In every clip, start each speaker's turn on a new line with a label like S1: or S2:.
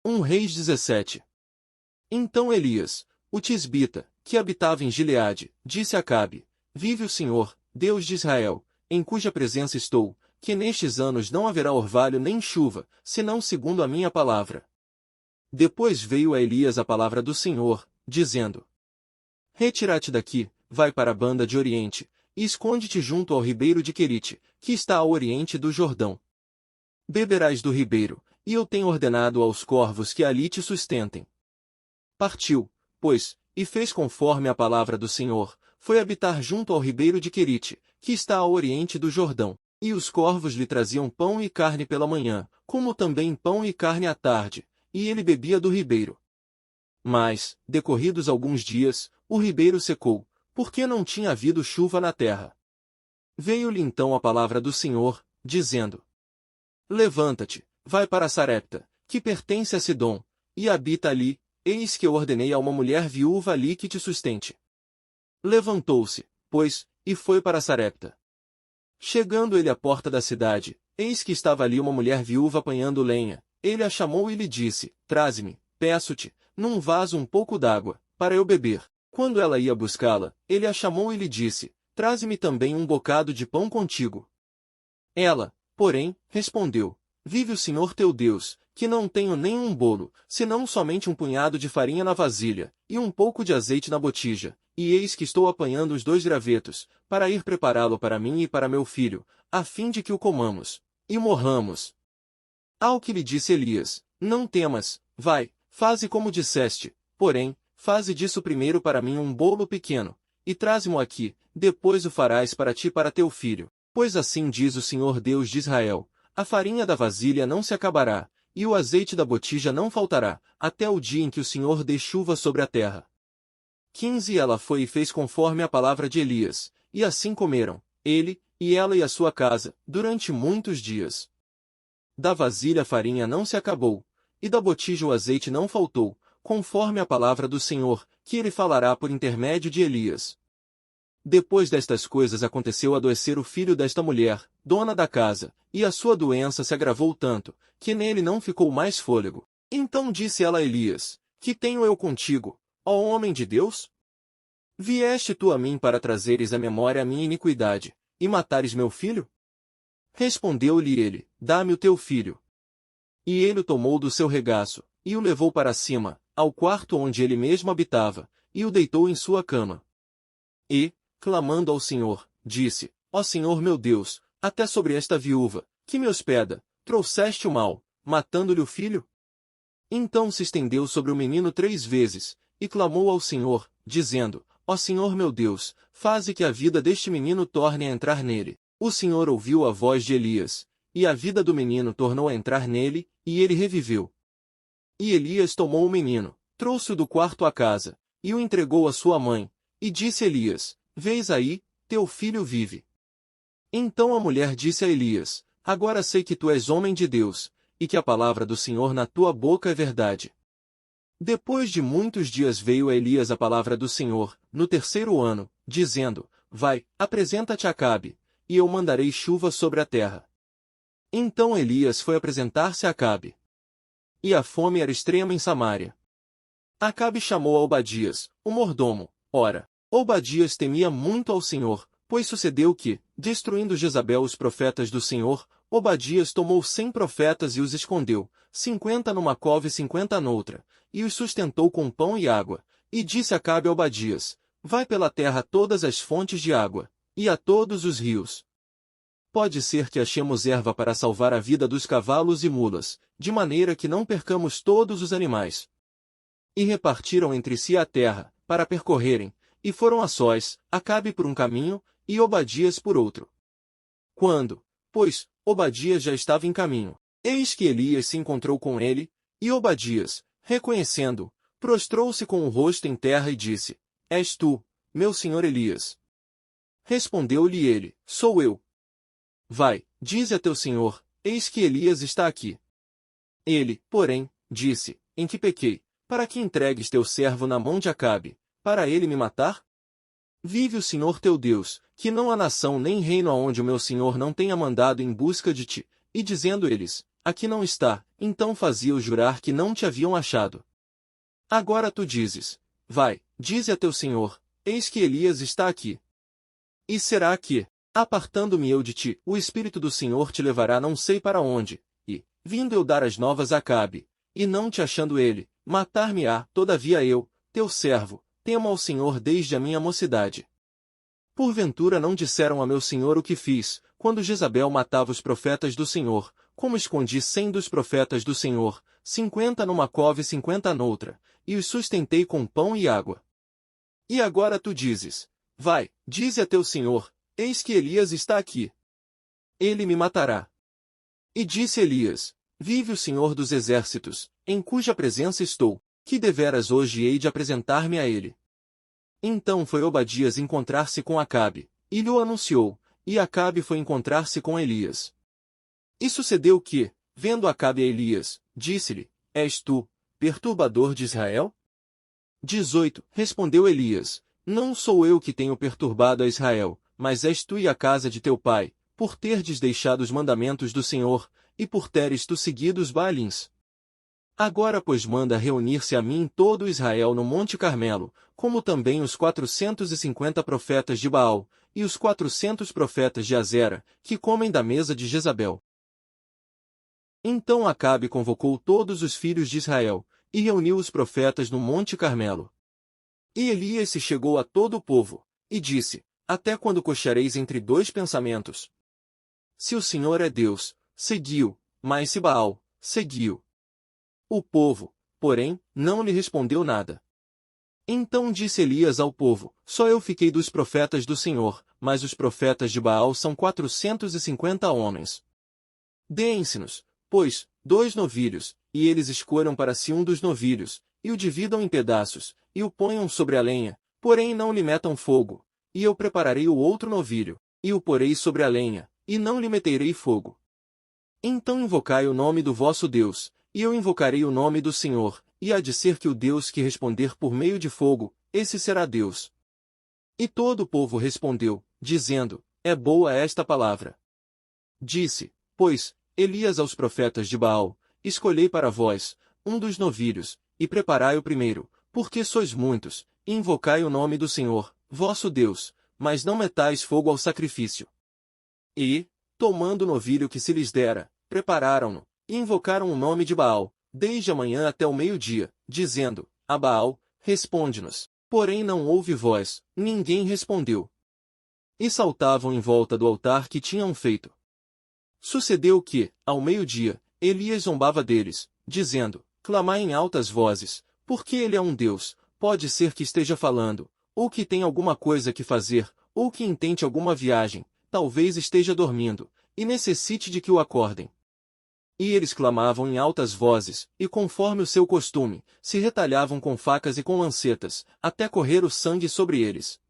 S1: Reis 17. Então Elias, o tisbita, que habitava em Gileade, disse a Acabe: Vive o Senhor, Deus de Israel, em cuja presença estou, que nestes anos não haverá orvalho nem chuva, senão segundo a minha palavra. Depois veio a Elias a palavra do Senhor, dizendo: Retira-te daqui, vai para a banda de Oriente, e esconde-te junto ao ribeiro de Querite, que está ao oriente do Jordão. Beberás do ribeiro, e eu tenho ordenado aos corvos que ali te sustentem. Partiu, pois, e fez conforme a palavra do Senhor, foi habitar junto ao ribeiro de Querite, que está ao oriente do Jordão, e os corvos lhe traziam pão e carne pela manhã, como também pão e carne à tarde, e ele bebia do ribeiro. Mas, decorridos alguns dias, o ribeiro secou, porque não tinha havido chuva na terra. Veio-lhe então a palavra do Senhor, dizendo: Levanta-te, vai para Sarepta, que pertence a Sidom, e habita ali, eis que eu ordenei a uma mulher viúva ali que te sustente. Levantou-se, pois, e foi para Sarepta. Chegando ele à porta da cidade, eis que estava ali uma mulher viúva apanhando lenha. Ele a chamou e lhe disse: Traze-me, peço-te, num vaso um pouco d'água, para eu beber. Quando ela ia buscá-la, ele a chamou e lhe disse: Traze-me também um bocado de pão contigo. Ela, porém, respondeu: Vive o Senhor teu Deus, que não tenho nem um bolo, senão somente um punhado de farinha na vasilha, e um pouco de azeite na botija, e eis que estou apanhando os 2 gravetos, para ir prepará-lo para mim e para meu filho, a fim de que o comamos, e morramos. Ao que lhe disse Elias: Não temas, vai, faze como disseste, porém, faze disso primeiro para mim um bolo pequeno, e traze-mo aqui, depois o farás para ti e para teu filho. Pois assim diz o Senhor Deus de Israel: a farinha da vasilha não se acabará, e o azeite da botija não faltará, até o dia em que o Senhor dê chuva sobre a terra. 15 Ela foi e fez conforme a palavra de Elias, e assim comeram, ele, e ela e a sua casa, durante muitos dias. Da vasilha a farinha não se acabou, e da botija o azeite não faltou, conforme a palavra do Senhor, que ele falará por intermédio de Elias. Depois destas coisas aconteceu adoecer o filho desta mulher, dona da casa, e a sua doença se agravou tanto, que nele não ficou mais fôlego. Então disse ela a Elias: Que tenho eu contigo, ó homem de Deus? Vieste tu a mim para trazeres à memória a minha iniquidade, e matares meu filho? Respondeu-lhe ele: Dá-me o teu filho. E ele o tomou do seu regaço, e o levou para cima, ao quarto onde ele mesmo habitava, e o deitou em sua cama. E, clamando ao Senhor, disse: Ó Senhor meu Deus, até sobre esta viúva, que me hospeda, trouxeste o mal, matando-lhe o filho? Então se estendeu sobre o menino 3 vezes, e clamou ao Senhor, dizendo: Ó Senhor meu Deus, faze que a vida deste menino torne a entrar nele. O Senhor ouviu a voz de Elias, e a vida do menino tornou a entrar nele, e ele reviveu. E Elias tomou o menino, trouxe-o do quarto à casa, e o entregou à sua mãe, e disse Elias: Vês aí, teu filho vive. Então a mulher disse a Elias: Agora sei que tu és homem de Deus, e que a palavra do Senhor na tua boca é verdade. Depois de muitos dias veio a Elias a palavra do Senhor, no 3º ano, dizendo: Vai, apresenta-te a Acabe, e eu mandarei chuva sobre a terra. Então Elias foi apresentar-se a Acabe. E a fome era extrema em Samaria. Acabe chamou a Obadias, o mordomo. Ora, Obadias temia muito ao Senhor, pois sucedeu que, destruindo Jezabel os profetas do Senhor, Obadias tomou 100 profetas e os escondeu, 50 numa cova e 50 noutra, e os sustentou com pão e água. E disse Acabe a Obadias: Vai pela terra a todas as fontes de água, e a todos os rios. Pode ser que achemos erva para salvar a vida dos cavalos e mulas, de maneira que não percamos todos os animais. E repartiram entre si a terra, para percorrerem, e foram a sós, Acabe por um caminho, e Obadias por outro. Quando, pois, Obadias já estava em caminho, eis que Elias se encontrou com ele, e Obadias, reconhecendo-o, prostrou-se com o rosto em terra e disse: És tu, meu senhor Elias? Respondeu-lhe ele: Sou eu. Vai, dize a teu senhor: Eis que Elias está aqui. Ele, porém, disse: Em que pequei, para que entregues teu servo na mão de Acabe, para ele me matar? Vive o Senhor teu Deus, que não há nação nem reino aonde o meu senhor não tenha mandado em busca de ti, e dizendo eles: aqui não está, então fazia-os jurar que não te haviam achado. Agora tu dizes, vai, dize a teu senhor, eis que Elias está aqui. E será que, apartando-me eu de ti, o Espírito do Senhor te levará não sei para onde, e, vindo eu dar as novas a Acabe, e não te achando ele, matar-me-á, todavia eu, teu servo, temo ao Senhor desde a minha mocidade. Porventura não disseram a meu senhor o que fiz, quando Jezabel matava os profetas do Senhor, como escondi 100 dos profetas do Senhor, 50 numa cova e 50 noutra, e os sustentei com pão e água. E agora tu dizes, vai, dize a teu senhor, eis que Elias está aqui. Ele me matará. E disse Elias, vive o Senhor dos exércitos, em cuja presença estou, que deveras hoje hei de apresentar-me a ele. Então foi Obadias encontrar-se com Acabe, e lhe o anunciou, e Acabe foi encontrar-se com Elias. E sucedeu que, vendo Acabe a Elias, disse-lhe, és tu, perturbador de Israel? 18. Respondeu Elias, não sou eu que tenho perturbado a Israel, mas és tu e a casa de teu pai, por terdes deixado os mandamentos do Senhor, e por teres tu seguido os Baalins. Agora pois manda reunir-se a mim todo Israel no Monte Carmelo, como também os 450 profetas de Baal, e os 400 profetas de Azera, que comem da mesa de Jezabel. Então Acabe convocou todos os filhos de Israel, e reuniu os profetas no Monte Carmelo. E Elias se chegou a todo o povo, e disse, até quando cocheareis entre dois pensamentos? Se o Senhor é Deus, segui-o, mas se Baal, segui-o. O povo, porém, não lhe respondeu nada. Então disse Elias ao povo, só eu fiquei dos profetas do Senhor, mas os profetas de Baal são 450 homens. Deem-se-nos, pois, 2 novilhos, e eles escolham para si um dos novilhos, e o dividam em pedaços, e o ponham sobre a lenha, porém não lhe metam fogo, e eu prepararei o outro novilho, e o porei sobre a lenha, e não lhe meterei fogo. Então invocai o nome do vosso Deus, e eu invocarei o nome do Senhor, e há de ser que o Deus que responder por meio de fogo, esse será Deus. E todo o povo respondeu, dizendo, é boa esta palavra. Disse, pois, Elias aos profetas de Baal, escolhei para vós, um dos novilhos, e preparai o primeiro, porque sois muitos, e invocai o nome do Senhor, vosso Deus, mas não metais fogo ao sacrifício. E, tomando o novilho que se lhes dera, prepararam-no, e invocaram o nome de Baal, desde a manhã até o meio-dia, dizendo, a Baal, responde-nos. Porém não houve voz, ninguém respondeu. E saltavam em volta do altar que tinham feito. Sucedeu que, ao meio-dia, Elias zombava deles, dizendo, clamai em altas vozes, porque ele é um Deus, pode ser que esteja falando, ou que tenha alguma coisa que fazer, ou que intente alguma viagem, talvez esteja dormindo, e necessite de que o acordem. E eles clamavam em altas vozes, e conforme o seu costume, se retalhavam com facas e com lancetas, até correr o sangue sobre eles.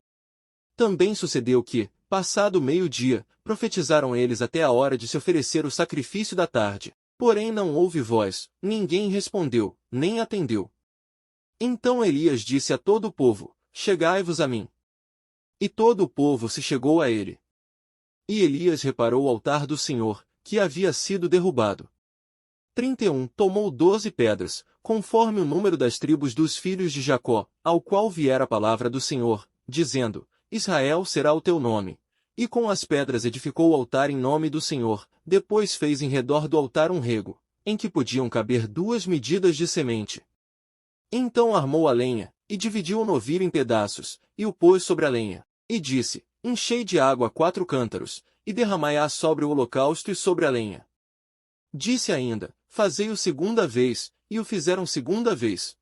S1: Também sucedeu que, passado o meio-dia, profetizaram eles até a hora de se oferecer o sacrifício da tarde. Porém não houve voz, ninguém respondeu, nem atendeu. Então Elias disse a todo o povo, chegai-vos a mim. E todo o povo se chegou a ele. E Elias reparou o altar do Senhor, que havia sido derrubado. 31 Tomou 12 pedras, conforme o número das tribos dos filhos de Jacó, ao qual viera a palavra do Senhor, dizendo, Israel será o teu nome. E com as pedras edificou o altar em nome do Senhor, depois fez em redor do altar um rego, em que podiam caber 2 medidas de semente. Então armou a lenha, e dividiu o novilho em pedaços, e o pôs sobre a lenha, e disse, enchei de água 4 cântaros, e derramai-a sobre o holocausto e sobre a lenha. Disse ainda, fazei-o segunda vez, e o fizeram segunda vez.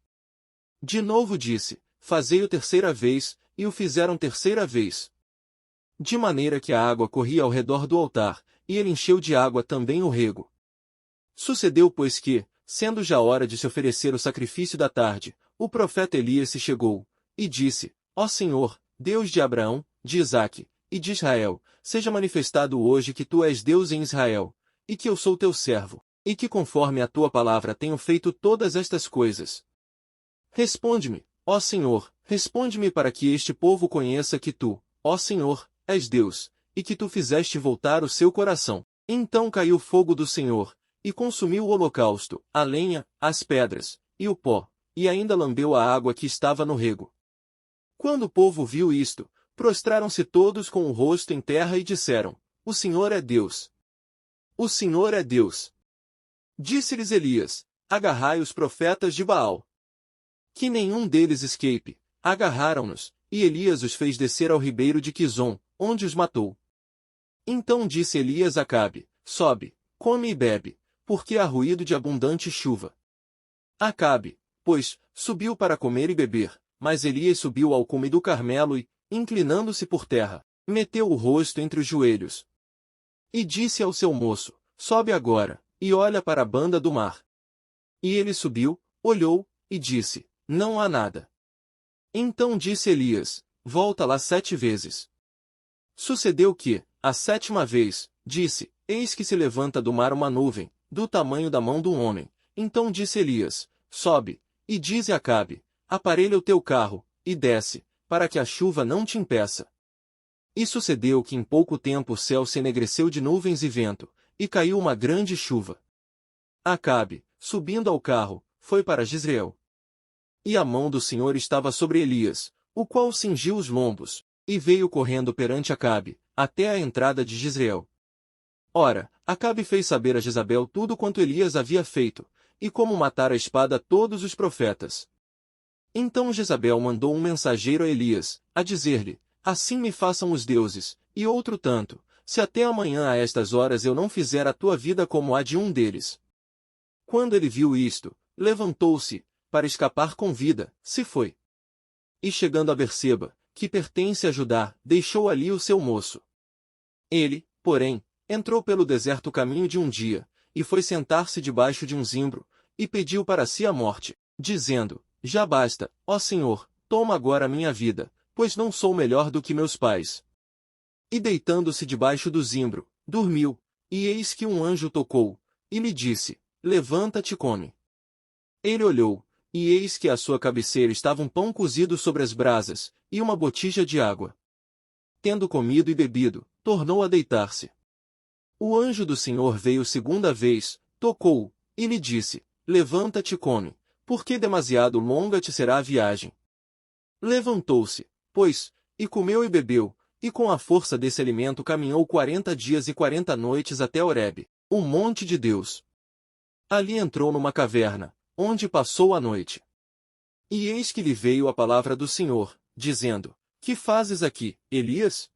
S1: De novo disse, fazei-o terceira vez, e o fizeram terceira vez. De maneira que a água corria ao redor do altar, e ele encheu de água também o rego. Sucedeu pois que, sendo já hora de se oferecer o sacrifício da tarde, o profeta Elias se chegou, e disse, ó Senhor, Deus de Abraão, de Isaque, e de Israel, seja manifestado hoje que tu és Deus em Israel, e que eu sou teu servo, e que conforme a tua palavra tenho feito todas estas coisas. Responde-me, ó Senhor, responde-me para que este povo conheça que tu, ó Senhor, és Deus, e que tu fizeste voltar o seu coração. Então caiu fogo do Senhor, e consumiu o holocausto, a lenha, as pedras, e o pó, e ainda lambeu a água que estava no rego. Quando o povo viu isto, prostraram-se todos com o rosto em terra e disseram: O Senhor é Deus. O Senhor é Deus. Disse-lhes Elias: Agarrai os profetas de Baal. Que nenhum deles escape. Agarraram-nos, e Elias os fez descer ao ribeiro de Quizom, onde os matou. Então disse Elias a Acabe: Sobe, come e bebe, porque há ruído de abundante chuva. Acabe, pois, subiu para comer e beber, mas Elias subiu ao cume do Carmelo e, inclinando-se por terra, meteu o rosto entre os joelhos. E disse ao seu moço: Sobe agora, e olha para a banda do mar. E ele subiu, olhou, e disse: Não há nada. Então disse Elias: Volta lá 7 vezes. Sucedeu que, a 7ª vez, disse: Eis que se levanta do mar uma nuvem, do tamanho da mão de um homem. Então disse Elias: Sobe, e dize a Acabe: Aparelha o teu carro, e desce, para que a chuva não te impeça. E sucedeu que em pouco tempo o céu se enegreceu de nuvens e vento, e caiu uma grande chuva. Acabe, subindo ao carro, foi para Jezreel. E a mão do Senhor estava sobre Elias, o qual cingiu os lombos, e veio correndo perante Acabe, até a entrada de Jezreel. Ora, Acabe fez saber a Jezabel tudo quanto Elias havia feito, e como matara a espada todos os profetas. Então Jezabel mandou um mensageiro a Elias, a dizer-lhe: Assim me façam os deuses, e outro tanto, se até amanhã a estas horas eu não fizer a tua vida como a de um deles. Quando ele viu isto, levantou-se, para escapar com vida, se foi. E chegando a Berseba, que pertence a Judá, deixou ali o seu moço. Ele, porém, entrou pelo deserto caminho de um dia, e foi sentar-se debaixo de um zimbro, e pediu para si a morte, dizendo: Já basta, ó Senhor, toma agora a minha vida, pois não sou melhor do que meus pais. E deitando-se debaixo do zimbro, dormiu, e eis que um anjo tocou, e lhe disse: Levanta-te e come. Ele olhou, e eis que à sua cabeceira estava um pão cozido sobre as brasas, e uma botija de água. Tendo comido e bebido, tornou a deitar-se. O anjo do Senhor veio 2ª vez, tocou-o, e lhe disse: Levanta-te e come, porque demasiado longa te será a viagem. Levantou-se, pois, e comeu e bebeu, e com a força desse alimento caminhou 40 dias e 40 noites até Horebe, o monte de Deus. Ali entrou numa caverna, onde passou a noite. E eis que lhe veio a palavra do Senhor, dizendo: Que fazes aqui, Elias?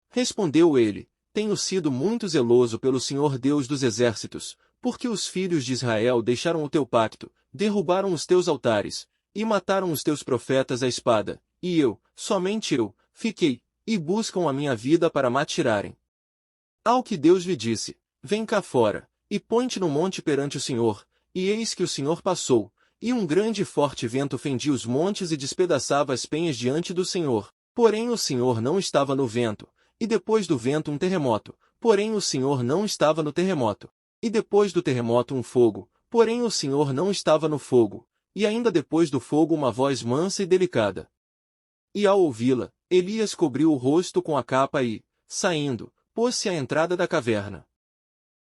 S1: Respondeu ele: Tenho sido muito zeloso pelo Senhor Deus dos exércitos, porque os filhos de Israel deixaram o teu pacto, derrubaram os teus altares, e mataram os teus profetas à espada, e eu, somente eu, fiquei, e buscam a minha vida para me atirarem. Ao que Deus lhe disse: Vem cá fora, e põe-te no monte perante o Senhor. E eis que o Senhor passou, e um grande e forte vento fendia os montes e despedaçava as penhas diante do Senhor. Porém o Senhor não estava no vento, e depois do vento um terremoto, porém o Senhor não estava no terremoto. E depois do terremoto um fogo, porém o Senhor não estava no fogo, e ainda depois do fogo uma voz mansa e delicada. E ao ouvi-la, Elias cobriu o rosto com a capa e, saindo, pôs-se à entrada da caverna.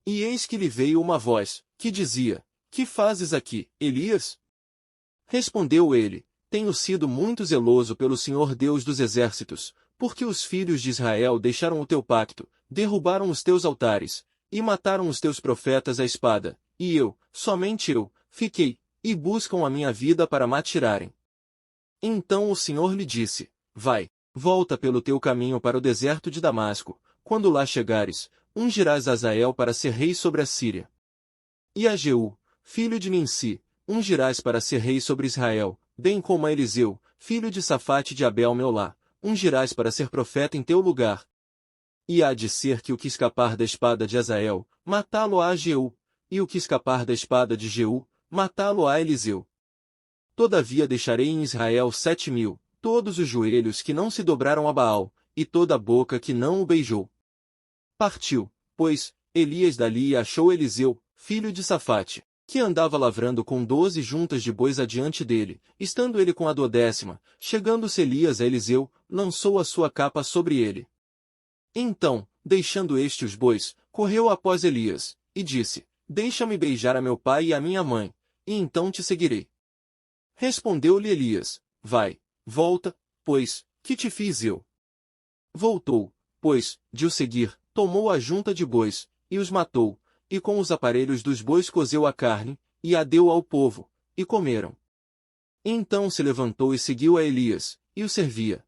S1: E eis que lhe veio uma voz, que dizia: Que fazes aqui, Elias? Respondeu ele: Tenho sido muito zeloso pelo Senhor Deus dos exércitos, porque os filhos de Israel deixaram o teu pacto, derrubaram os teus altares, e mataram os teus profetas à espada, e eu, somente eu, fiquei, e buscam a minha vida para me atirarem. Então o Senhor lhe disse: Vai, volta pelo teu caminho para o deserto de Damasco, quando lá chegares, ungirás Azael para ser rei sobre a Síria. E a Jeú, filho de Nimsi, ungirás para ser rei sobre Israel, bem como a Eliseu, filho de Safate de Abel-Meolá, ungirás para ser profeta em teu lugar. E há de ser que o que escapar da espada de Azael, matá-lo-á a Jeú, e o que escapar da espada de Jeú, matá-lo-á a Eliseu. Todavia deixarei em Israel 7.000, todos os joelhos que não se dobraram a Baal, e toda a boca que não o beijou. Partiu, pois, Elias dali e achou Eliseu, filho de Safate, que andava lavrando com 12 juntas de bois adiante dele, estando ele com a 12ª, chegando-se Elias a Eliseu, lançou a sua capa sobre ele. Então, deixando este os bois, correu após Elias, e disse: deixa-me beijar a meu pai e a minha mãe, e então te seguirei. Respondeu-lhe Elias, vai, volta, pois, que te fiz eu? Voltou, pois, de o seguir, tomou a junta de bois, e os matou, e com os aparelhos dos bois cozeu a carne, e a deu ao povo, e comeram. Então se levantou e seguiu a Elias, e o servia.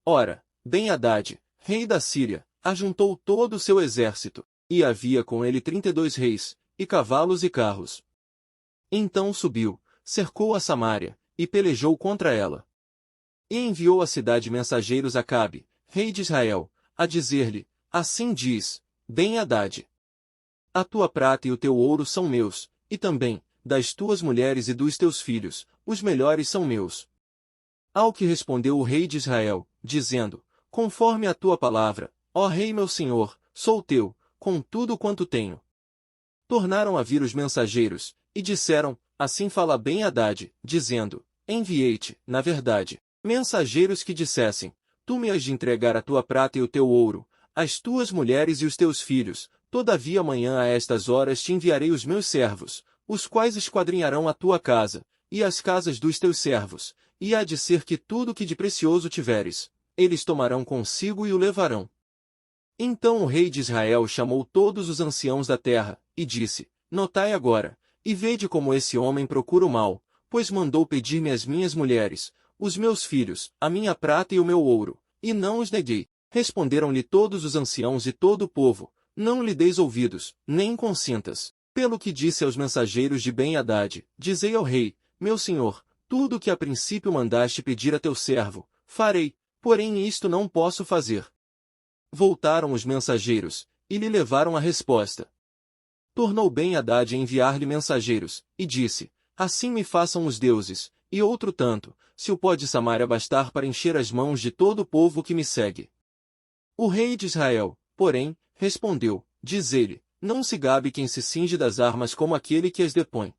S1: Ora, Ben-Hadad, rei da Síria, ajuntou todo o seu exército, e havia com ele 32 reis, e cavalos e carros. Então subiu, cercou a Samária, e pelejou contra ela. E enviou à cidade mensageiros a Acabe, rei de Israel, a dizer-lhe, assim diz, Ben-Hadad: a tua prata e o teu ouro são meus, e também, das tuas mulheres e dos teus filhos, os melhores são meus. Ao que respondeu o rei de Israel, dizendo, conforme a tua palavra, ó rei meu senhor, sou teu, com tudo quanto tenho. Tornaram a vir os mensageiros, e disseram, assim fala Ben-Hadad, dizendo, enviei-te, na verdade, mensageiros que dissessem, tu me has de entregar a tua prata e o teu ouro, as tuas mulheres e os teus filhos, todavia amanhã a estas horas te enviarei os meus servos, os quais esquadrinharão a tua casa, e as casas dos teus servos, e há de ser que tudo que de precioso tiveres, eles tomarão consigo e o levarão. Então o rei de Israel chamou todos os anciãos da terra, e disse, notai agora, e vede como esse homem procura o mal, pois mandou pedir-me as minhas mulheres, os meus filhos, a minha prata e o meu ouro, e não os neguei. Responderam-lhe todos os anciãos e todo o povo, não lhe deis ouvidos, nem consintas. Pelo que disse aos mensageiros de Ben-Hadad, dizei ao rei, meu senhor, tudo o que a princípio mandaste pedir a teu servo, farei, porém isto não posso fazer. Voltaram os mensageiros, e lhe levaram a resposta. Tornou Ben-Hadad a enviar-lhe mensageiros, e disse, assim me façam os deuses, e outro tanto, se o pó de Samaria bastar para encher as mãos de todo o povo que me segue. O rei de Israel, porém, respondeu, diz ele, não se gabe quem se cinge das armas como aquele que as depõe.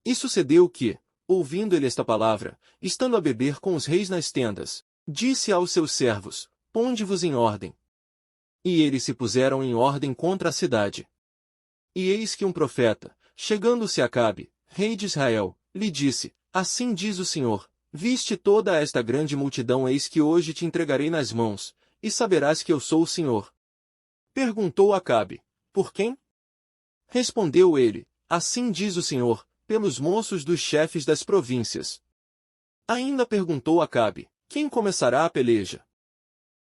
S1: E sucedeu que, ouvindo ele esta palavra, estando a beber com os reis nas tendas, disse aos seus servos, ponde-vos em ordem. E eles se puseram em ordem contra a cidade. E eis que um profeta, chegando-se a Acabe, rei de Israel, lhe disse, assim diz o Senhor, viste toda esta grande multidão, eis que hoje te entregarei nas mãos, e saberás que eu sou o Senhor. Perguntou Acabe, por quem? Respondeu ele, assim diz o Senhor, pelos moços dos chefes das províncias. Ainda perguntou Acabe, quem começará a peleja?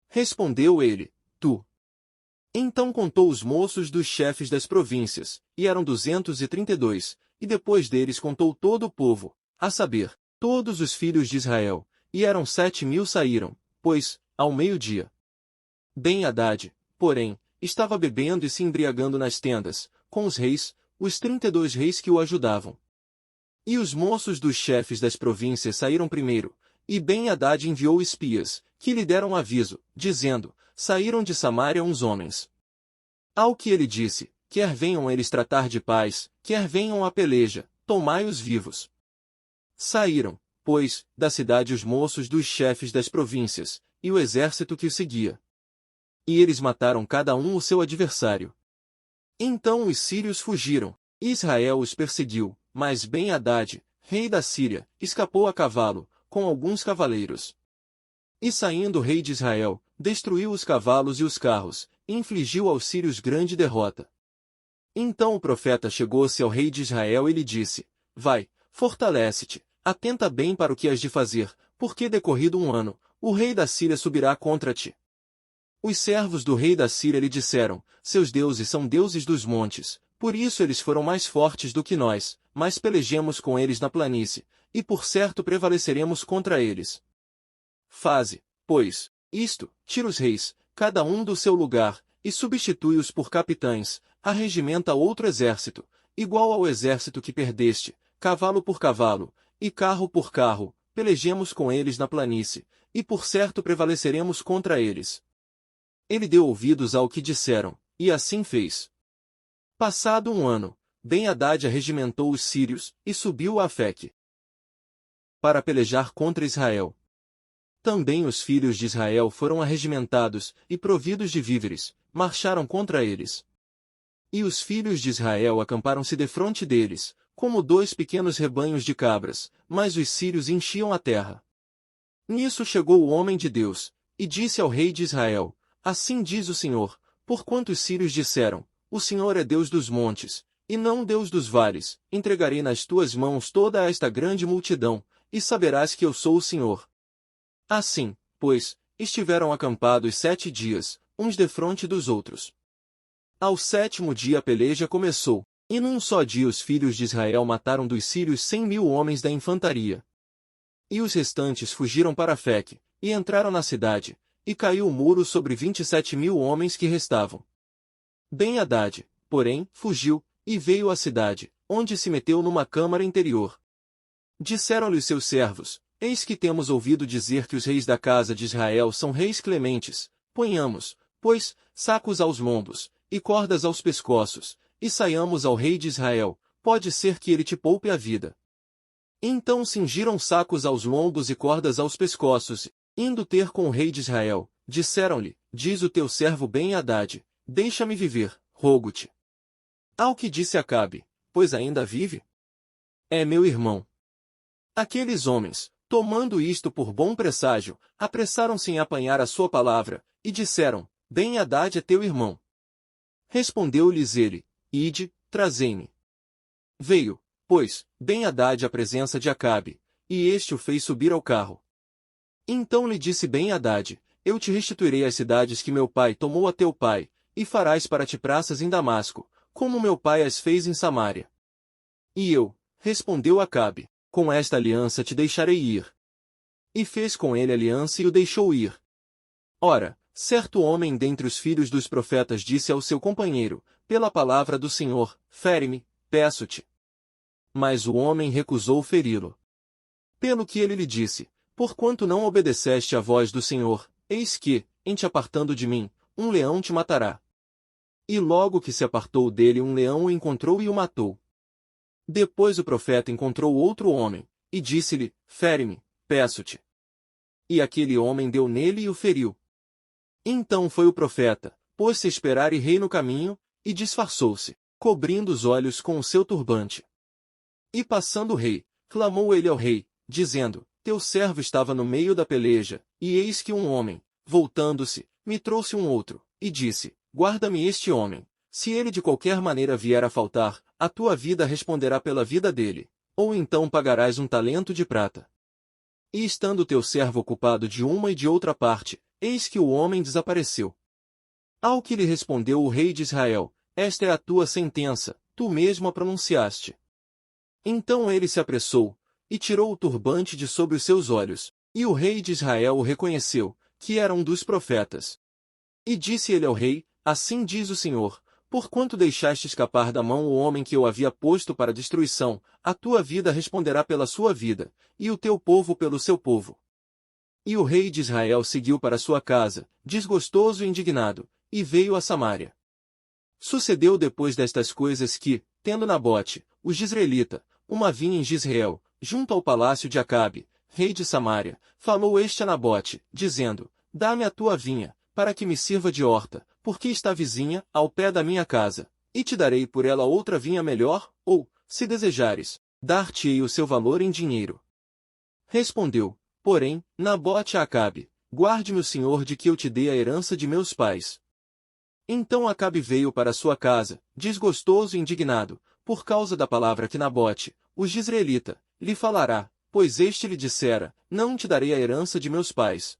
S1: Respondeu ele, tu. Então contou os moços dos chefes das províncias, e eram 232, e depois deles contou todo o povo, a saber, todos os filhos de Israel, e eram 7.000 saíram, pois, ao meio-dia. Ben-Hadad, porém, estava bebendo e se embriagando nas tendas, com os reis, os 32 reis que o ajudavam. E os moços dos chefes das províncias saíram primeiro, e Ben-Hadad enviou espias, que lhe deram aviso, dizendo, saíram de Samaria uns homens. Ao que ele disse, quer venham eles tratar de paz, quer venham a peleja, tomai-os vivos. Saíram, pois, da cidade os moços dos chefes das províncias, e o exército que o seguia. E eles mataram cada um o seu adversário. Então os sírios fugiram, e Israel os perseguiu, mas Ben-Hadad, rei da Síria, escapou a cavalo, com alguns cavaleiros. E saindo o rei de Israel, destruiu os cavalos e os carros, e infligiu aos sírios grande derrota. Então o profeta chegou-se ao rei de Israel e lhe disse, vai, fortalece-te, atenta bem para o que has de fazer, porque decorrido um ano, o rei da Síria subirá contra ti. Os servos do rei da Síria lhe disseram, seus deuses são deuses dos montes, por isso eles foram mais fortes do que nós, mas pelejemos com eles na planície, e por certo prevaleceremos contra eles. Faze, pois, isto, tira os reis, cada um do seu lugar, e substitui-os por capitães, arregimenta outro exército, igual ao exército que perdeste, cavalo por cavalo, e carro por carro, pelejemos com eles na planície, e por certo prevaleceremos contra eles. Ele deu ouvidos ao que disseram, e assim fez. Passado um ano, Ben-Hadad arregimentou os sírios, e subiu a Afeque para pelejar contra Israel. Também os filhos de Israel foram arregimentados, e providos de víveres, marcharam contra eles. E os filhos de Israel acamparam-se defronte deles, como 2 pequenos rebanhos de cabras, mas os sírios enchiam a terra. Nisso chegou o homem de Deus, e disse ao rei de Israel: Assim diz o Senhor, porquanto os sírios disseram, o Senhor é Deus dos montes, e não Deus dos vales, entregarei nas tuas mãos toda esta grande multidão, e saberás que eu sou o Senhor. Assim, pois, estiveram acampados 7 dias, uns defronte dos outros. Ao 7º dia a peleja começou, e num só dia os filhos de Israel mataram dos sírios 100.000 homens da infantaria. E os restantes fugiram para Afeque, e entraram na cidade, e caiu o muro sobre 27.000 homens que restavam. Ben-Hadad, porém, fugiu, e veio à cidade, onde se meteu numa câmara interior. Disseram-lhe os seus servos: Eis que temos ouvido dizer que os reis da casa de Israel são reis clementes. Ponhamos, pois, sacos aos lombos, e cordas aos pescoços, e saiamos ao rei de Israel, pode ser que ele te poupe a vida. Então cingiram sacos aos lombos e cordas aos pescoços, indo ter com o rei de Israel, disseram-lhe: Diz o teu servo Ben-Hadad, deixa-me viver, rogo-te. Ao que disse Acabe: Pois ainda vive? É meu irmão. Aqueles homens, tomando isto por bom presságio, apressaram-se em apanhar a sua palavra, e disseram: Ben-Hadad é teu irmão. Respondeu-lhes ele: Ide, trazei-me. Veio, pois, Ben-Hadad à presença de Acabe, e este o fez subir ao carro. Então lhe disse Ben-Hadad: Eu te restituirei as cidades que meu pai tomou a teu pai, e farás para ti praças em Damasco, como meu pai as fez em Samaria. E eu, respondeu Acabe, com esta aliança te deixarei ir. E fez com ele aliança e o deixou ir. Ora, certo homem dentre os filhos dos profetas disse ao seu companheiro: Pela palavra do Senhor, fere-me, peço-te. Mas o homem recusou feri-lo. Pelo que ele lhe disse: Porquanto não obedeceste à voz do Senhor, eis que, em te apartando de mim, um leão te matará. E logo que se apartou dele um leão o encontrou e o matou. Depois o profeta encontrou outro homem, e disse-lhe: Fere-me, peço-te. E aquele homem deu nele e o feriu. Então foi o profeta, pôs-se a esperar e rei no caminho, e disfarçou-se, cobrindo os olhos com o seu turbante. E passando o rei, clamou ele ao rei, dizendo: Teu servo estava no meio da peleja, e eis que um homem, voltando-se, me trouxe um outro, e disse: Guarda-me este homem. Se ele de qualquer maneira vier a faltar, a tua vida responderá pela vida dele, ou então pagarás um talento de prata. E estando teu servo ocupado de uma e de outra parte, eis que o homem desapareceu. Ao que lhe respondeu o rei de Israel: Esta é a tua sentença, tu mesmo a pronunciaste. Então ele se apressou, e tirou o turbante de sobre os seus olhos, e o rei de Israel o reconheceu, que era um dos profetas. E disse ele ao rei: Assim diz o Senhor: Porquanto deixaste escapar da mão o homem que eu havia posto para destruição, a tua vida responderá pela sua vida, e o teu povo pelo seu povo. E o rei de Israel seguiu para sua casa, desgostoso e indignado, e veio a Samaria. Sucedeu depois destas coisas que, tendo Nabote, o jizreelita, uma vinha em Jizreel, junto ao palácio de Acabe, rei de Samaria, falou este a Nabote, dizendo: Dá-me a tua vinha, para que me sirva de horta, porque está vizinha, ao pé da minha casa, e te darei por ela outra vinha melhor, ou, se desejares, dar-te-ei o seu valor em dinheiro. Respondeu, porém, Nabote a Acabe: Guarde-me o Senhor de que eu te dê a herança de meus pais. Então Acabe veio para sua casa, desgostoso e indignado, por causa da palavra que Nabote, o jizreelita, lhe falará, pois este lhe dissera: Não te darei a herança de meus pais.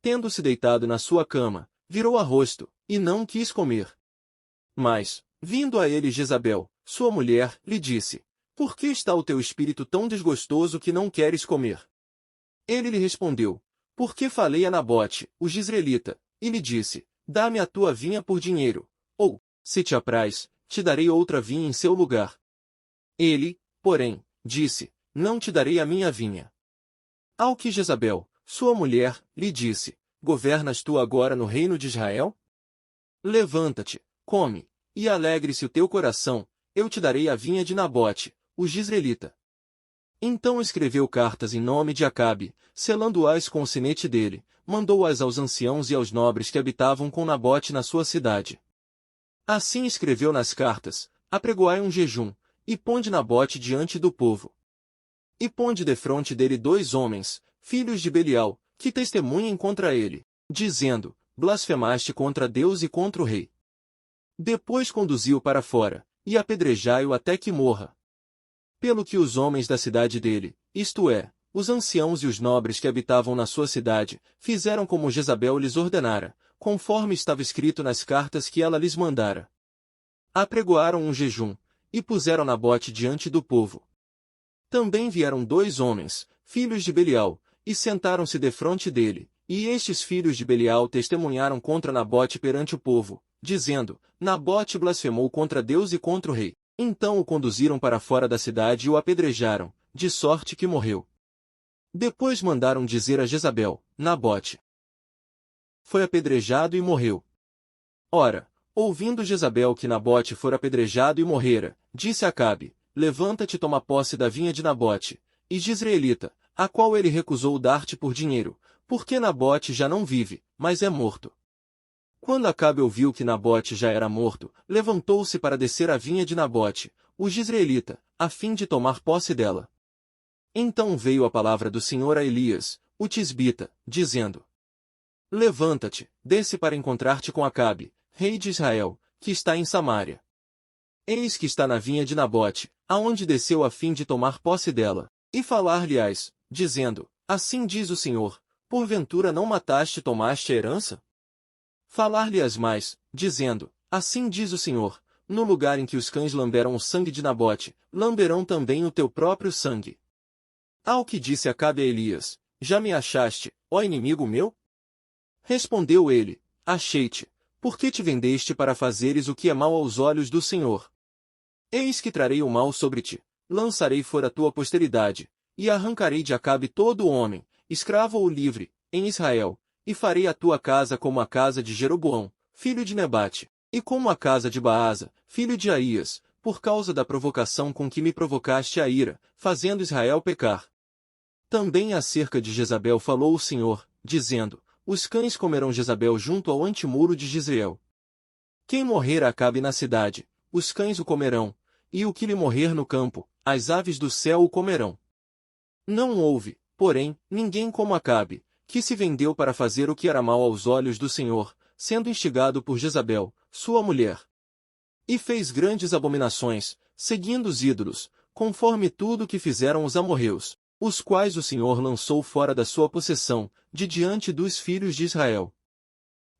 S1: Tendo-se deitado na sua cama, virou a rosto, e não quis comer. Mas, vindo a ele Jezabel, sua mulher, lhe disse: Por que está o teu espírito tão desgostoso que não queres comer? Ele lhe respondeu: Porque falei a Nabote, o jizreelita, e lhe disse: Dá-me a tua vinha por dinheiro, ou, se te apraz, te darei outra vinha em seu lugar. Ele, porém, disse: Não te darei a minha vinha. Ao que Jezabel, sua mulher, lhe disse: Governas tu agora no reino de Israel? Levanta-te, come, e alegre-se o teu coração, eu te darei a vinha de Nabote, o jizreelita. Então escreveu cartas em nome de Acabe, selando-as com o sinete dele, mandou-as aos anciãos e aos nobres que habitavam com Nabote na sua cidade. Assim escreveu nas cartas: apregoai um jejum, e ponde Nabote diante do povo. E ponde defronte dele 2 homens, filhos de Belial, que testemunhem contra ele, dizendo: blasfemaste contra Deus e contra o rei. Depois conduziu para fora, e apedrejai-o até que morra. Pelo que os homens da cidade dele, isto é, os anciãos e os nobres que habitavam na sua cidade, fizeram como Jezabel lhes ordenara, conforme estava escrito nas cartas que ela lhes mandara. Apregoaram um jejum, e puseram Nabote diante do povo. Também vieram 2 homens, filhos de Belial, e sentaram-se defronte dele, e estes filhos de Belial testemunharam contra Nabote perante o povo, dizendo: Nabote blasfemou contra Deus e contra o rei. Então o conduziram para fora da cidade e o apedrejaram, de sorte que morreu. Depois mandaram dizer a Jezabel: Nabote foi apedrejado e morreu. Ora, ouvindo Jezabel que Nabote fora apedrejado e morrera, disse a Acabe: levanta-te e toma posse da vinha de Nabote, e Jezreelita, a qual ele recusou dar-te por dinheiro, porque Nabote já não vive, mas é morto. Quando Acabe ouviu que Nabote já era morto, levantou-se para descer a vinha de Nabote, o Jezreelita, a fim de tomar posse dela. Então veio a palavra do Senhor a Elias, o tisbita, dizendo: levanta-te, desce para encontrar-te com Acabe, rei de Israel, que está em Samaria. Eis que está na vinha de Nabote, aonde desceu a fim de tomar posse dela, e falar-lhe-ás, dizendo: assim diz o Senhor, porventura não mataste e tomaste a herança? Falar-lhe-ás mais, dizendo: assim diz o Senhor, no lugar em que os cães lamberam o sangue de Nabote, lamberão também o teu próprio sangue. Ao que disse Acabe a Elias: já me achaste, ó inimigo meu? Respondeu ele: achei-te, porque te vendeste para fazeres o que é mal aos olhos do Senhor. Eis que trarei o mal sobre ti, lançarei fora a tua posteridade, e arrancarei de Acabe todo o homem, escravo ou livre, em Israel, e farei a tua casa como a casa de Jeroboão, filho de Nebate, e como a casa de Baasa, filho de Aías, por causa da provocação com que me provocaste a ira, fazendo Israel pecar. Também acerca de Jezabel falou o Senhor, dizendo: os cães comerão Jezabel junto ao antemuro de Jezreel. Quem morrer Acabe na cidade, os cães o comerão, e o que lhe morrer no campo, as aves do céu o comerão. Não houve, porém, ninguém como Acabe, que se vendeu para fazer o que era mal aos olhos do Senhor, sendo instigado por Jezabel, sua mulher. E fez grandes abominações, seguindo os ídolos, conforme tudo o que fizeram os amorreus, os quais o Senhor lançou fora da sua possessão, de diante dos filhos de Israel.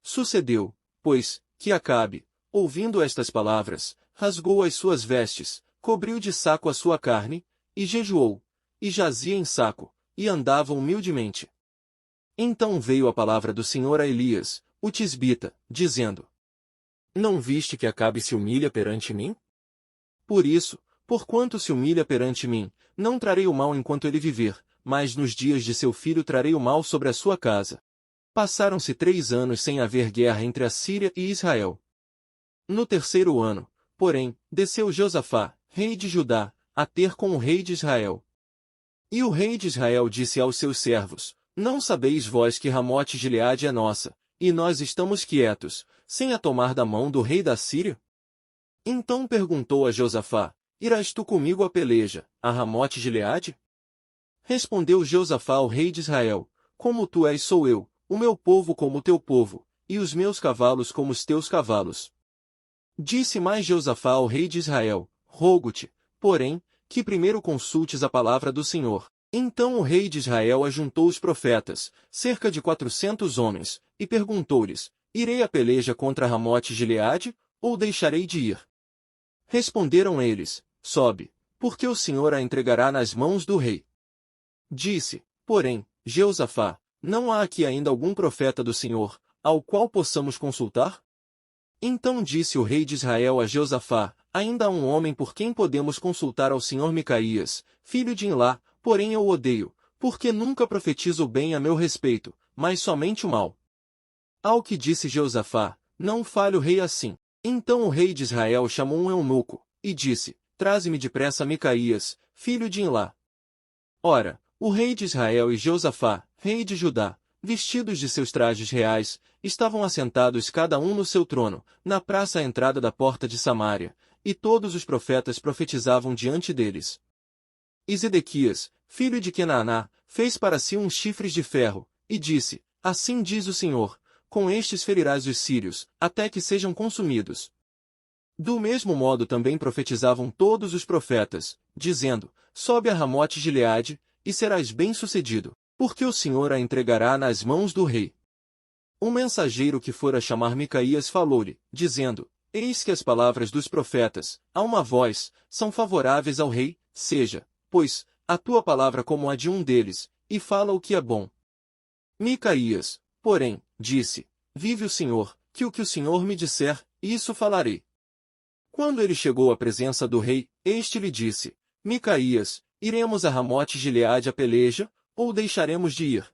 S1: Sucedeu, pois, que Acabe, ouvindo estas palavras, rasgou as suas vestes, cobriu de saco a sua carne, e jejuou, e jazia em saco, e andava humildemente. Então veio a palavra do Senhor a Elias, o tisbita, dizendo: não viste que Acabe se humilha perante mim? Por isso, porquanto se humilha perante mim, não trarei o mal enquanto ele viver, mas nos dias de seu filho trarei o mal sobre a sua casa. Passaram-se 3 anos sem haver guerra entre a Síria e Israel. No 3º ano, porém, desceu Josafá, rei de Judá, a ter com o rei de Israel. E o rei de Israel disse aos seus servos: não sabeis vós que Ramote Gileade é nossa, e nós estamos quietos, sem a tomar da mão do rei da Síria? Então perguntou a Josafá: irás tu comigo a peleja, a Ramote Gileade? Respondeu Josafá ao rei de Israel: como tu és sou eu, o meu povo como o teu povo, e os meus cavalos como os teus cavalos. Disse mais Josafá ao rei de Israel: rogo-te, porém, que primeiro consultes a palavra do Senhor. Então o rei de Israel ajuntou os profetas, cerca de 400 homens, e perguntou-lhes: irei a peleja contra Ramote Gileade, ou deixarei de ir? Responderam eles: sobe, porque o Senhor a entregará nas mãos do rei. Disse, porém, Josafá: não há aqui ainda algum profeta do Senhor, ao qual possamos consultar? Então disse o rei de Israel a Josafá: ainda há um homem por quem podemos consultar ao Senhor Micaías, filho de Imlá, porém eu o odeio, porque nunca profetiza o bem a meu respeito, mas somente o mal. Ao que disse Josafá: não fale o rei assim. Então o rei de Israel chamou um eunuco, e disse: traze-me depressa Micaías, filho de Imlá. Ora, o rei de Israel e Josafá, rei de Judá, vestidos de seus trajes reais, estavam assentados cada um no seu trono, na praça à entrada da porta de Samaria, e todos os profetas profetizavam diante deles. E Zedequias, filho de Quenaaná, fez para si uns chifres de ferro, e disse: Assim diz o Senhor, com estes ferirás os sírios, até que sejam consumidos. Do mesmo modo também profetizavam todos os profetas, dizendo: Sobe a Ramote-Gileade, e serás bem-sucedido, porque o Senhor a entregará nas mãos do rei. Um mensageiro que fora chamar Micaías falou-lhe, dizendo: Eis que as palavras dos profetas, a uma voz, são favoráveis ao rei, seja, pois, a tua palavra como a de um deles, e fala o que é bom. Micaías, porém, disse: Vive o Senhor, que o Senhor me disser, isso falarei. Quando ele chegou à presença do rei, este lhe disse: Micaías, iremos a Ramote-Gileade a peleja, ou deixaremos de ir?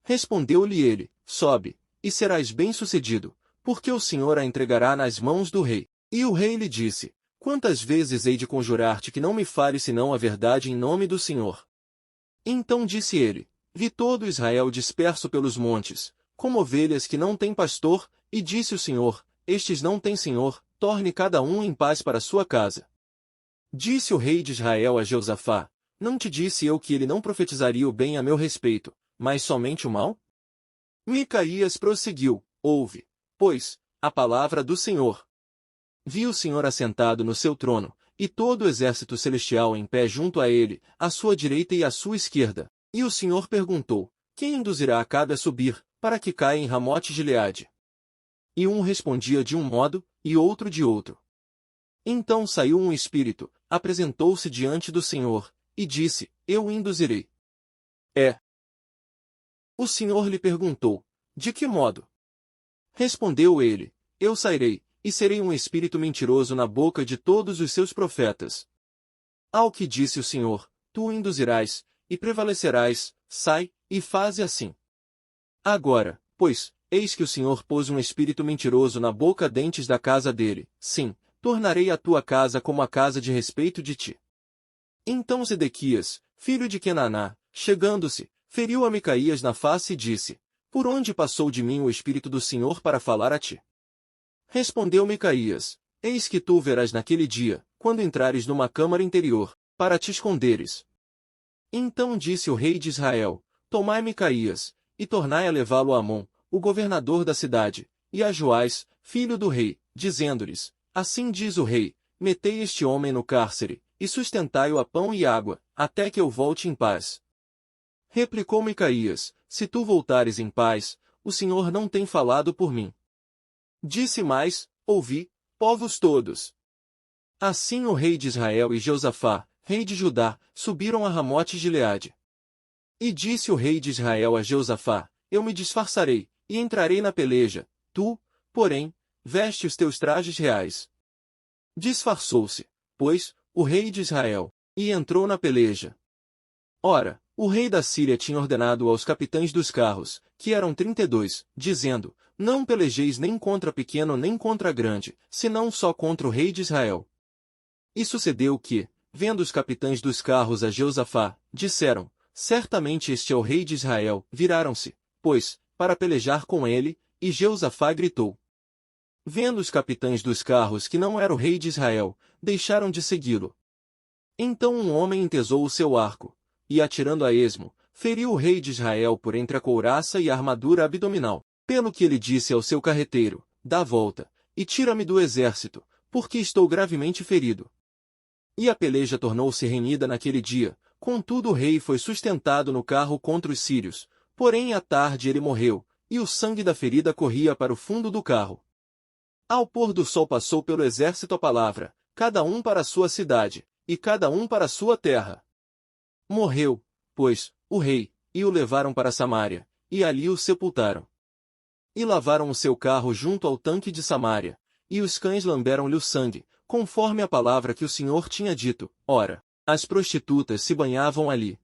S1: Respondeu-lhe ele: Sobe, e serás bem-sucedido, porque o Senhor a entregará nas mãos do rei. E o rei lhe disse: Quantas vezes hei de conjurar-te que não me fale senão a verdade em nome do Senhor? Então disse ele: Vi todo Israel disperso pelos montes, como ovelhas que não têm pastor, e disse o Senhor: Estes não têm senhor, torne cada um em paz para sua casa. Disse o rei de Israel a Jeosafá: Não te disse eu que ele não profetizaria o bem a meu respeito, mas somente o mal? Micaías prosseguiu: Ouve, pois, a palavra do Senhor. Vi o Senhor assentado no seu trono, e todo o exército celestial em pé junto a ele, à sua direita e à sua esquerda. E o Senhor perguntou: Quem induzirá Acabe a subir, para que caia em Ramote-Gileade? E um respondia de um modo, e outro de outro. Então saiu um espírito, apresentou-se diante do Senhor, e disse: Eu o induzirei. O Senhor lhe perguntou: De que modo? Respondeu ele: Eu sairei, e serei um espírito mentiroso na boca de todos os seus profetas. Ao que disse o Senhor: Tu o induzirás, e prevalecerás, sai, e faze assim. Agora, pois, eis que o Senhor pôs um espírito mentiroso na boca dentes da casa dele, sim, tornarei a tua casa como a casa de respeito de ti. Então Zedequias, filho de Quenaaná, chegando-se, feriu a Micaías na face e disse: Por onde passou de mim o Espírito do Senhor para falar a ti? Respondeu Micaías: Eis que tu o verás naquele dia, quando entrares numa câmara interior, para te esconderes. Então disse o rei de Israel: Tomai Micaías, e tornai a levá-lo a Amon, o governador da cidade, e a Joás, filho do rei, dizendo-lhes: Assim diz o rei: Metei este homem no cárcere, e sustentai-o a pão e água, até que eu volte em paz. Replicou Micaías: Se tu voltares em paz, o Senhor não tem falado por mim. Disse mais: Ouvi, povos todos. Assim o rei de Israel e Jeosafá, rei de Judá, subiram a Ramote-Gileade. E disse o rei de Israel a Jeosafá: Eu me disfarçarei, e entrarei na peleja, tu, porém, veste os teus trajes reais. Disfarçou-se, pois, o rei de Israel, e entrou na peleja. Ora, o rei da Síria tinha ordenado aos capitães dos carros, que eram 32, dizendo: Não pelejeis nem contra pequeno nem contra grande, senão só contra o rei de Israel. E sucedeu que, vendo os capitães dos carros a Jeosafá, disseram: Certamente este é o rei de Israel. Viraram-se, pois, para pelejar com ele, e Jeosafá gritou. Vendo os capitães dos carros que não era o rei de Israel, deixaram de segui-lo. Então um homem entesou o seu arco, e atirando a esmo, feriu o rei de Israel por entre a couraça e a armadura abdominal, pelo que ele disse ao seu carreteiro: Dá volta, e tira-me do exército, porque estou gravemente ferido. E a peleja tornou-se renhida naquele dia, contudo o rei foi sustentado no carro contra os sírios, porém à tarde ele morreu, e o sangue da ferida corria para o fundo do carro. Ao pôr do sol passou pelo exército a palavra, cada um para a sua cidade, e cada um para a sua terra. Morreu, pois, o rei, e o levaram para Samaria, e ali o sepultaram. E lavaram o seu carro junto ao tanque de Samaria, e os cães lamberam-lhe o sangue, conforme a palavra que o Senhor tinha dito. Ora, as prostitutas se banhavam ali.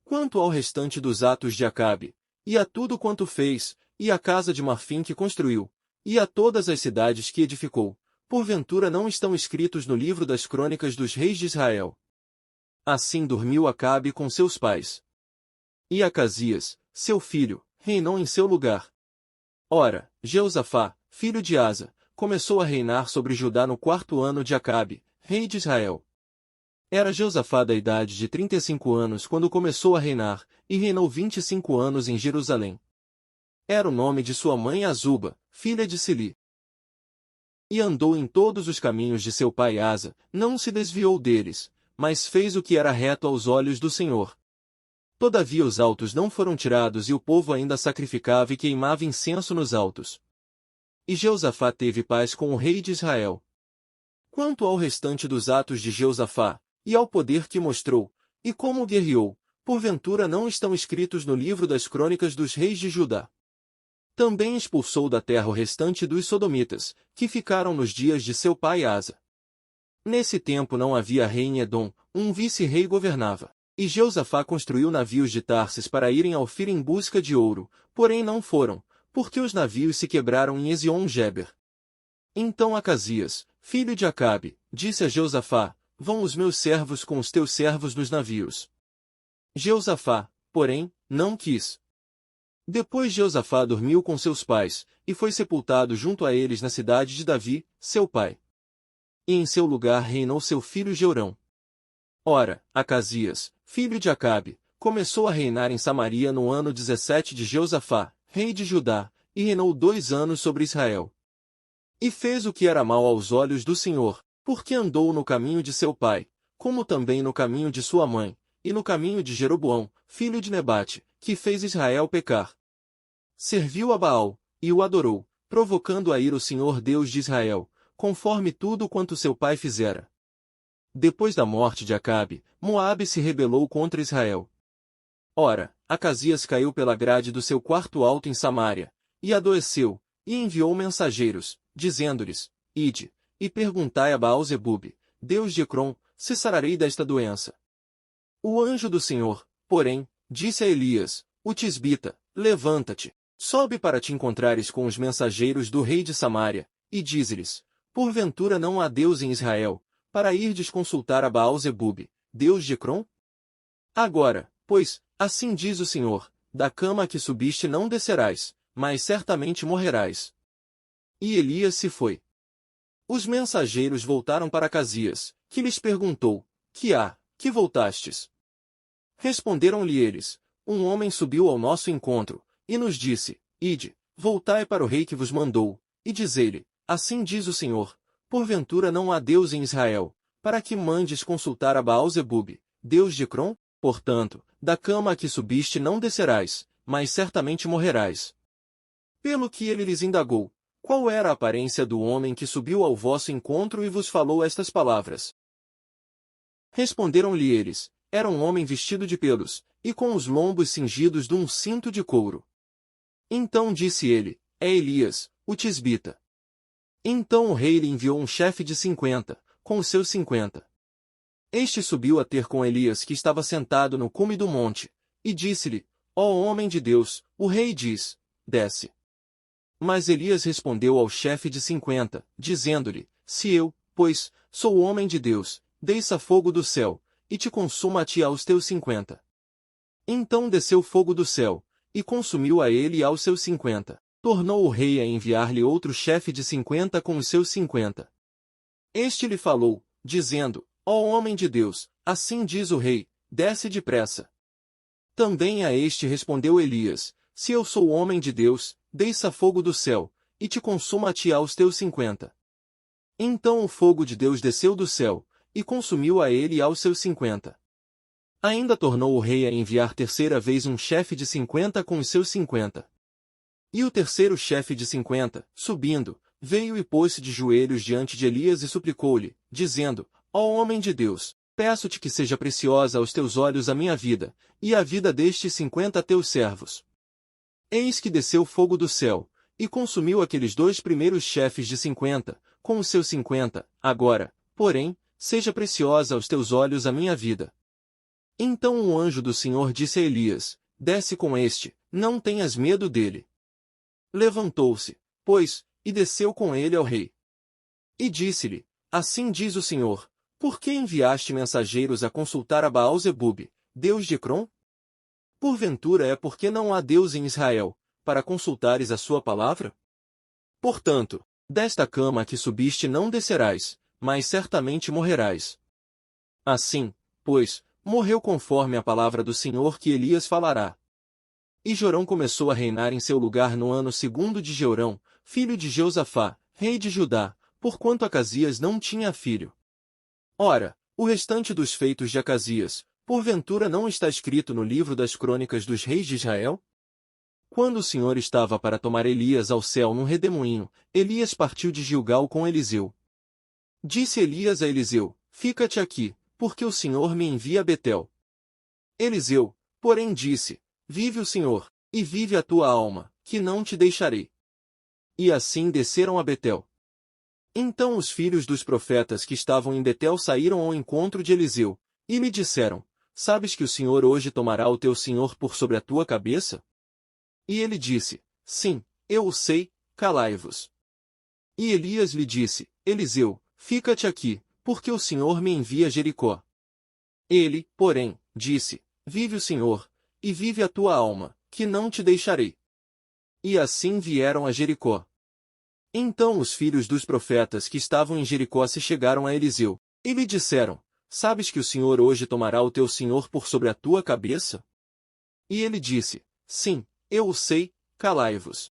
S1: Quanto ao restante dos atos de Acabe, e a tudo quanto fez, e a casa de marfim que construiu, e a todas as cidades que edificou, porventura não estão escritos no livro das crônicas dos reis de Israel. Assim dormiu Acabe com seus pais. E Acasias, seu filho, reinou em seu lugar. Ora, Jeosafá, filho de Asa, começou a reinar sobre Judá no 4º ano de Acabe, rei de Israel. Era Jeosafá da idade de 35 anos quando começou a reinar, e reinou 25 anos em Jerusalém. Era o nome de sua mãe Azuba, filha de Sili. E andou em todos os caminhos de seu pai Asa, não se desviou deles, mas fez o que era reto aos olhos do Senhor. Todavia os altos não foram tirados e o povo ainda sacrificava e queimava incenso nos altos. E Jeosafá teve paz com o rei de Israel. Quanto ao restante dos atos de Jeosafá, e ao poder que mostrou, e como guerreou, porventura não estão escritos no livro das crônicas dos reis de Judá. Também expulsou da terra o restante dos sodomitas, que ficaram nos dias de seu pai Asa. Nesse tempo não havia rei em Edom, um vice-rei governava. E Jeosafá construiu navios de Tarsis para irem a Ofir em busca de ouro, porém não foram, porque os navios se quebraram em Ezion-Geber. Então Acasias, filho de Acabe, disse a Jeosafá: Vão os meus servos com os teus servos nos navios. Jeosafá, porém, não quis. Depois Jeosafá dormiu com seus pais, e foi sepultado junto a eles na cidade de Davi, seu pai. E em seu lugar reinou seu filho Jeorão. Ora, Acasias, filho de Acabe, começou a reinar em Samaria no ano 17 de Jeosafá, rei de Judá, e reinou 2 anos sobre Israel. E fez o que era mal aos olhos do Senhor, porque andou no caminho de seu pai, como também no caminho de sua mãe, e no caminho de Jeroboão, filho de Nebate, que fez Israel pecar. Serviu a Baal, e o adorou, provocando a ir o Senhor Deus de Israel, conforme tudo quanto seu pai fizera. Depois da morte de Acabe, Moabe se rebelou contra Israel. Ora, Acasias caiu pela grade do seu quarto alto em Samaria, e adoeceu, e enviou mensageiros, dizendo-lhes: Ide, e perguntai a Baal-Zebub, Deus de Ecrom, se sararei desta doença. O anjo do Senhor, porém, disse a Elias, o tisbita: Levanta-te, sobe para te encontrares com os mensageiros do rei de Samaria, e dize-lhes: Porventura não há Deus em Israel, para irdes consultar a Baal-Zebub, Deus de Ecrom? Agora, pois, assim diz o Senhor, da cama a que subiste não descerás, mas certamente morrerás. E Elias se foi. Os mensageiros voltaram para Acasias, que lhes perguntou: Que há, que voltastes? Responderam-lhe eles: Um homem subiu ao nosso encontro, e nos disse: Ide, voltai para o rei que vos mandou, e dizei-lhe: Assim diz o Senhor, porventura não há Deus em Israel, para que mandes consultar a Baal-Zebub, Deus de Ecrom? Portanto, da cama a que subiste não descerás, mas certamente morrerás. Pelo que ele lhes indagou: Qual era a aparência do homem que subiu ao vosso encontro e vos falou estas palavras? Responderam-lhe eles: Era um homem vestido de pelos, e com os lombos cingidos de um cinto de couro. Então disse ele: É Elias, o tisbita. Então o rei lhe enviou um chefe de 50, com os seus 50. Este subiu a ter com Elias que estava sentado no cume do monte, e disse-lhe: Ó homem de Deus, o rei diz: Desce. Mas Elias respondeu ao chefe de 50, dizendo-lhe: Se eu, pois, sou o homem de Deus, desça fogo do céu, e te consuma a ti aos teus 50. Então desceu fogo do céu, e consumiu a ele e aos seus 50. Tornou o rei a enviar-lhe outro chefe de 50 com os seus 50. Este lhe falou, dizendo: Ó homem de Deus, assim diz o rei, desce depressa. Também a este respondeu Elias: Se eu sou homem de Deus, desça fogo do céu, e te consuma a ti aos teus 50. Então o fogo de Deus desceu do céu, e consumiu a ele e aos seus 50. Ainda tornou o rei a enviar terceira vez um chefe de 50 com os seus 50. E o terceiro chefe de 50, subindo, veio e pôs-se de joelhos diante de Elias e suplicou-lhe, dizendo: Ó homem de Deus, peço-te que seja preciosa aos teus olhos a minha vida, e a vida destes 50 teus servos. Eis que desceu fogo do céu, e consumiu aqueles 2 primeiros chefes de 50, com os seus 50, agora, porém, seja preciosa aos teus olhos a minha vida. Então o anjo do Senhor disse a Elias: Desce com este, não tenhas medo dele. Levantou-se, pois, e desceu com ele ao rei. E disse-lhe: Assim diz o Senhor, por que enviaste mensageiros a consultar a Baal-Zebub, Deus de Ecrom? Porventura é porque não há Deus em Israel, para consultares a sua palavra? Portanto, desta cama a que subiste não descerás, mas certamente morrerás. Assim, pois, morreu conforme a palavra do Senhor que Elias falará. E Jorão começou a reinar em seu lugar no ano segundo de Jeorão, filho de Jeosafá, rei de Judá, porquanto Acasias não tinha filho. Ora, o restante dos feitos de Acasias, porventura não está escrito no livro das crônicas dos reis de Israel? Quando o Senhor estava para tomar Elias ao céu num redemoinho, Elias partiu de Gilgal com Eliseu. Disse Elias a Eliseu, fica-te aqui, porque o Senhor me envia a Betel. Eliseu, porém disse, vive o Senhor, e vive a tua alma, que não te deixarei. E assim desceram a Betel. Então os filhos dos profetas que estavam em Betel saíram ao encontro de Eliseu, e lhe disseram, sabes que o Senhor hoje tomará o teu senhor por sobre a tua cabeça? E ele disse, sim, eu o sei, calai-vos. E Elias lhe disse, Eliseu, fica-te aqui, porque o Senhor me envia a Jericó. Ele, porém, disse, vive o Senhor, e vive a tua alma, que não te deixarei. E assim vieram a Jericó. Então os filhos dos profetas que estavam em Jericó se chegaram a Eliseu, e lhe disseram, sabes que o Senhor hoje tomará o teu senhor por sobre a tua cabeça? E ele disse, sim, eu o sei, calai-vos.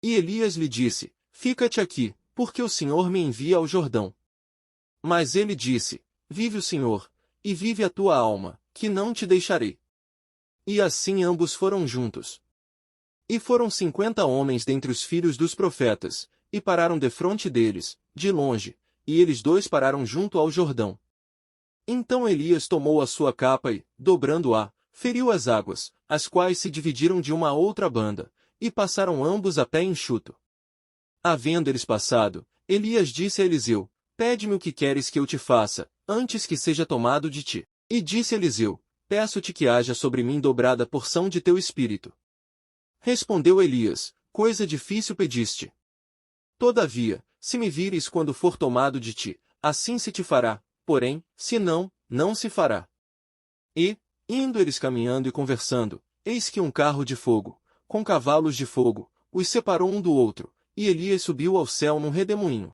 S1: E Elias lhe disse, fica-te aqui, porque o Senhor me envia ao Jordão. Mas ele disse, vive o Senhor, e vive a tua alma, que não te deixarei. E assim ambos foram juntos. E foram 50 homens dentre os filhos dos profetas, e pararam defronte deles, de longe, e eles dois pararam junto ao Jordão. Então Elias tomou a sua capa e, dobrando-a, feriu as águas, as quais se dividiram de uma a outra banda, e passaram ambos a pé enxuto. Havendo eles passado, Elias disse a Eliseu, pede-me o que queres que eu te faça, antes que seja tomado de ti. E disse Eliseu, peço-te que haja sobre mim dobrada porção de teu espírito. Respondeu Elias, coisa difícil pediste. Todavia, se me vires quando for tomado de ti, assim se te fará, porém, se não, não se fará. E, indo eles caminhando e conversando, eis que um carro de fogo, com cavalos de fogo, os separou um do outro, e Elias subiu ao céu num redemoinho.